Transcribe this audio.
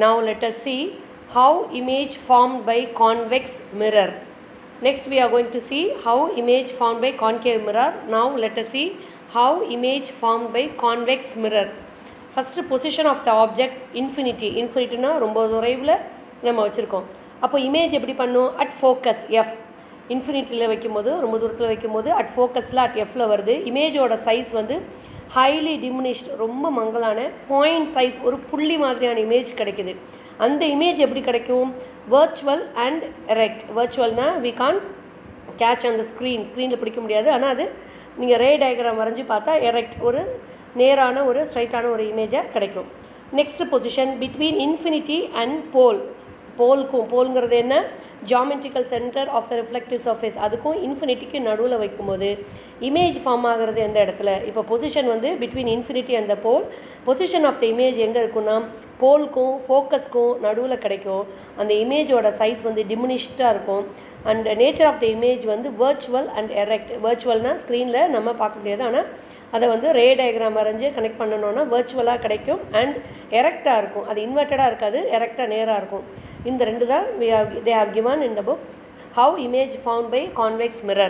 Now let us see how image formed by convex mirror. Next we are going to see how image formed by concave mirror. Now let us see how image formed by convex mirror. First position of the object infinity. Infinity na ரொம்ப தொலைவில் நம்ம வச்சுருக்கோம். அப்போ image எப்படி பண்ணும்? At focus F இன்ஃபினிட்டியில் வைக்கும்போது ரொம்ப தூரத்தில் வைக்கும்போது அட் ஃபோக்கஸில் அட் எஃப்பில் வருது. இமேஜோட சைஸ் வந்து ஹைலி டிமினிஷ்ட், ரொம்ப மங்கலான பாயிண்ட் சைஸ், ஒரு புள்ளி மாதிரியான இமேஜ் கிடைக்குது. அந்த இமேஜ் எப்படி கிடைக்கும்? Virtual and erect. வர்ச்சுவல்னால் we can catch on the ஸ்க்ரீனில் பிடிக்க முடியாது. ஆனால் அது நீங்கள் ரே டயக்ராம் வரைஞ்சி பார்த்தா எரெக்ட், ஒரு நேரான ஒரு ஸ்ட்ரைட்டான ஒரு இமேஜாக கிடைக்கும். Next position between infinity and pole. போல்ங்கிறது என்ன? Geometrical centre of the reflective surface. அதுக்கும் இன்ஃபினிட்டிக்கு நடுவில் வைக்கும்போது இமேஜ் ஃபார்ம் ஆகிறது எந்த இடத்துல? இப்போ பொசிஷன் வந்து between infinity and the pole. Position of the image எங்கே இருக்குன்னா போல்க்கும் ஃபோக்கஸ்க்கும் நடுவில் கிடைக்கும். அந்த இமேஜோட சைஸ் வந்து டிமினிஷ்டாக இருக்கும். And nature of the image வந்து வர்ச்சுவல் அண்ட் எரெக்ட். வர்ச்சுவல்னால் ஸ்க்ரீனில் நம்ம பார்க்க முடியாது, ஆனால் அதை வந்து ரே டயக்ராம் வரைஞ்சி கனெக்ட் பண்ணணுன்னா வர்ச்சுவலாக கிடைக்கும். அண்ட் எரெக்டாக இருக்கும், அது இன்வெர்ட்டடாக இருக்காது, எரெக்டாக நேராக இருக்கும். இந்த ரெண்டு தான் they have given in the book how image found by convex mirror.